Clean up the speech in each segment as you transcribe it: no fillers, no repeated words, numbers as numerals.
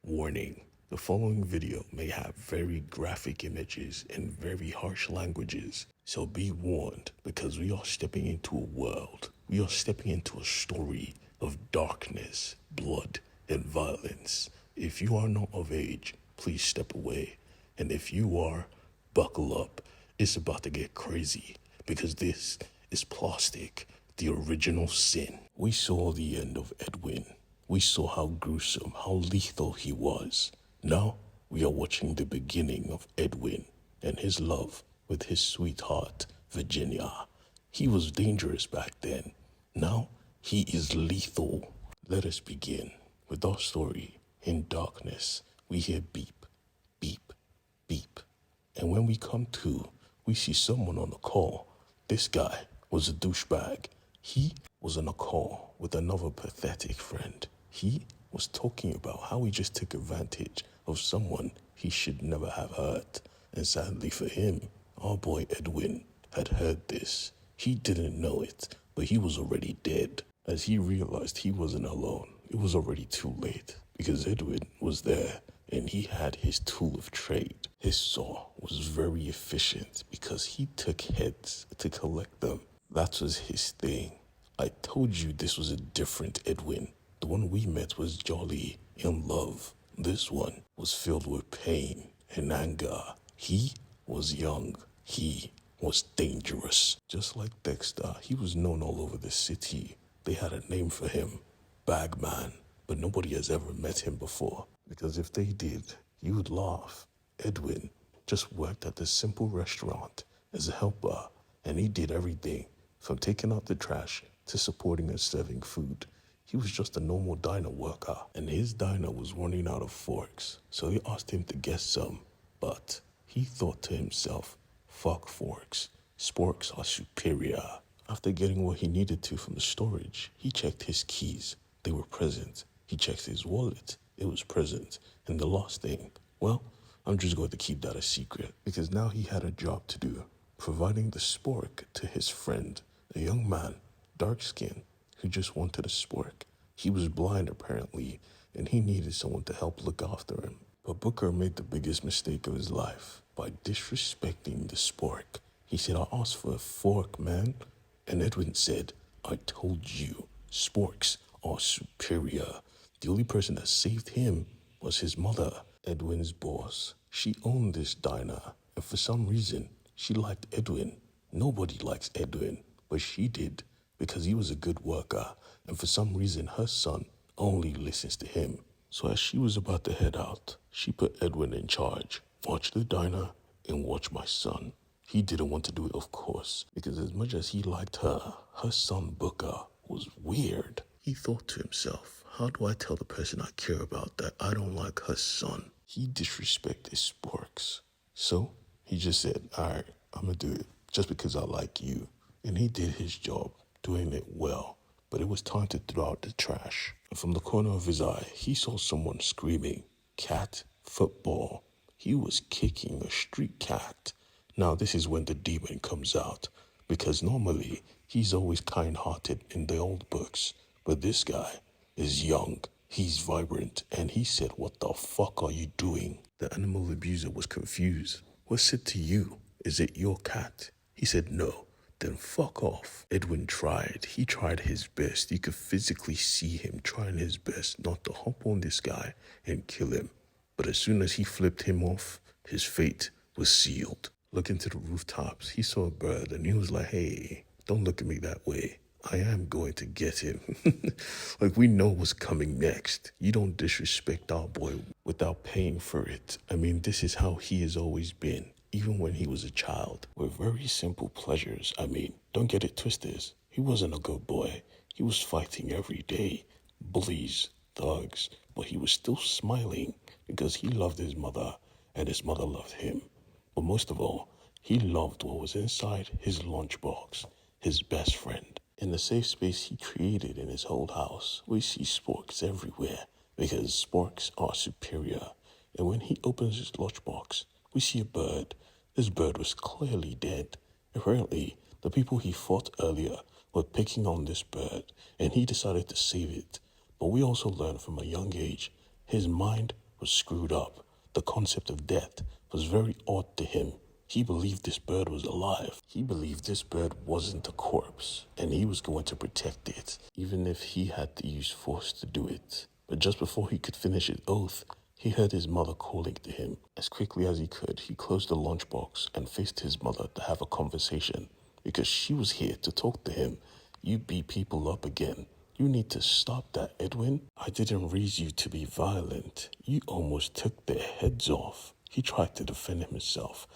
Warning, the following video may have very graphic images and very harsh languages, so be warned because we are stepping into a world, we are stepping into a story of darkness, blood, and violence. If you are not of age, please step away, and if you are, buckle up. It's about to get crazy because this is Plastic, the original sin. We saw the end of Edwyn. We saw how gruesome, how lethal he was. Now we are watching the beginning of Edwyn and his love with his sweetheart, Virginia. He was dangerous back then. Now he is lethal. Let us begin with our story. In darkness, we hear beep, beep, beep. And when we come to, we see someone on the call. This guy was a douchebag. He was on a call with another pathetic friend. He was talking about how he just took advantage of someone he should never have hurt. And sadly for him, our boy Edwyn had heard this. He didn't know it, but he was already dead. As he realized he wasn't alone, it was already too late because Edwyn was there and he had his tool of trade. His saw was very efficient because he took heads to collect them. That was his thing. I told you this was a different Edwyn. The one we met was jolly, in love. This one was filled with pain and anger. He was young. He was dangerous. Just like Dexter, he was known all over the city. They had a name for him, Bagman, but nobody has ever met him before. Because if they did, you would laugh. Edwyn just worked at this simple restaurant as a helper, and he did everything from taking out the trash to supporting and serving food. He was just a normal diner worker, and his diner was running out of forks, so they asked him to get some. But he thought to himself, fuck forks. Sporks are superior. After getting what he needed to from the storage, he checked his keys. They were present. He checked his wallet. It was present. And the last thing, well, I'm just going to keep that a secret because now he had a job to do, providing the spork to his friend, a young man, dark skin, who just wanted a spork. He was blind apparently, and he needed someone to help look after him. But Booker made the biggest mistake of his life by disrespecting the spork. He said, I asked for a fork, man. And Edwyn said, I told you, sporks are superior. The only person that saved him was his mother, Edwyn's boss. She owned this diner, and for some reason, she liked Edwyn. Nobody likes Edwyn, but she did because he was a good worker, and for some reason, her son only listens to him. So as she was about to head out, she put Edwyn in charge. Watch the diner and watch my son. He didn't want to do it, of course, because as much as he liked her, her son Booker was weird. He thought to himself, how do I tell the person I care about that I don't like her son? He disrespected sporks. So he just said, all right, I'm going to do it just because I like you. And he did his job, doing it well. But it was time to throw out the trash. And from the corner of his eye, he saw someone screaming, cat, football. He was kicking a street cat. Now this is when the demon comes out, because normally he's always kind-hearted in the old books. But this guy is young, he's vibrant, and he said, what the fuck are you doing? The animal abuser was confused. What's it to you? Is it your cat? He said, no. Then fuck off. Edwyn tried. He tried his best. You could physically see him trying his best not to hop on this guy and kill him. But as soon as he flipped him off, his fate was sealed. Looking to the rooftops, he saw a bird and he was like, hey, don't look at me that way. I am going to get him. Like, we know what's coming next. You don't disrespect our boy without paying for it. I mean, this is how he has always been, even when he was a child, with very simple pleasures. I mean, don't get it twisted. He wasn't a good boy. He was fighting every day, bullies, thugs, but he was still smiling because he loved his mother and his mother loved him. But most of all, he loved what was inside his lunchbox, his best friend. In the safe space he created in his old house, we see sporks everywhere because sporks are superior. And when he opens his lunchbox, we see a bird. This bird was clearly dead. Apparently, the people he fought earlier were picking on this bird, and he decided to save it. But we also learned from a young age, his mind was screwed up. The concept of death was very odd to him. He believed this bird was alive. He believed this bird wasn't a corpse, and he was going to protect it, even if he had to use force to do it. But just before he could finish his oath, he heard his mother calling to him. As quickly as he could, he closed the lunchbox and faced his mother to have a conversation, because she was here to talk to him. You beat people up again. You need to stop that, Edwyn. I didn't raise you to be violent. You almost took their heads off. He tried to defend himself.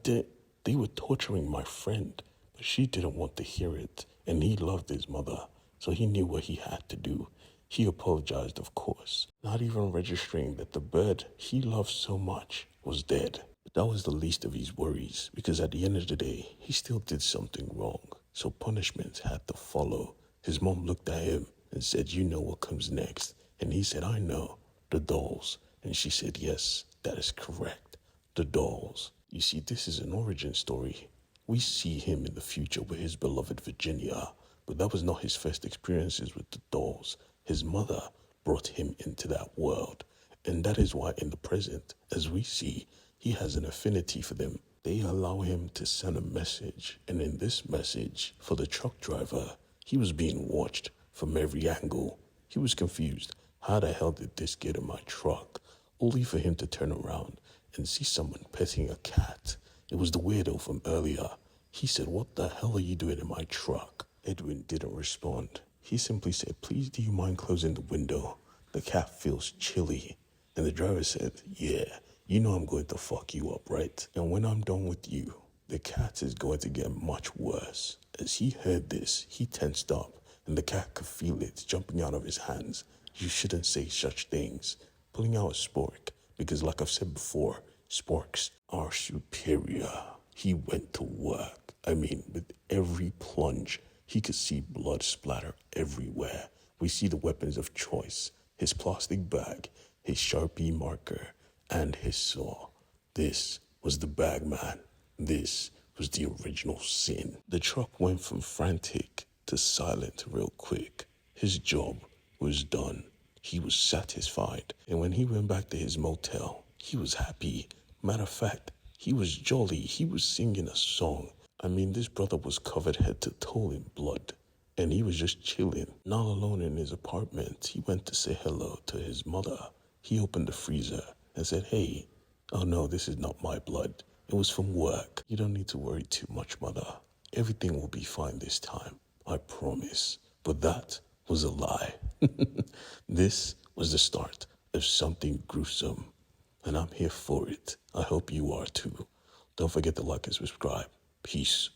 They were torturing my friend, but she didn't want to hear it, and he loved his mother, so he knew what he had to do. He apologized, of course, not even registering that the bird he loved so much was dead. But that was the least of his worries, because at the end of the day, he still did something wrong, so punishment had to follow. His mom looked at him and said, "You know what comes next?" And he said, "I know, the dolls." And she said, "Yes, that is correct, the dolls." You see, this is an origin story. We see him in the future with his beloved Virginia, but that was not his first experiences with the dolls. His mother brought him into that world, and that is why in the present, as we see, he has an affinity for them. They allow him to send a message, and in this message, for the truck driver, he was being watched from every angle. He was confused. How the hell did this get in my truck? Only for him to turn around and see someone petting a cat. It was the weirdo from earlier. He said, "What the hell are you doing in my truck?" Edwyn didn't respond. He simply said, "Please, do you mind closing the window? The cat feels chilly." And the driver said, "Yeah, you know I'm going to fuck you up, right? And when I'm done with you, the cat is going to get much worse." As he heard this, he tensed up, and the cat could feel it jumping out of his hands. You shouldn't say such things. Pulling out a spork, because like I've said before, sporks are superior. He went to work. With every plunge, he could see blood splatter everywhere. We see the weapons of choice, his plastic bag, his Sharpie marker, and his saw. This was the Bagman. This was the original sin. The truck went from frantic to silent real quick. His job was done. He was satisfied. And when he went back to his motel, he was happy. Matter of fact, he was jolly. He was singing a song. This brother was covered head to toe in blood. And he was just chilling, not alone in his apartment. He went to say hello to his mother. He opened the freezer and said, "Hey, oh no, this is not my blood. It was from work. You don't need to worry too much, mother. Everything will be fine this time. I promise." But that was a lie. This was the start of something gruesome, and I'm here for it. I hope you are too. Don't forget to like and subscribe. Peace.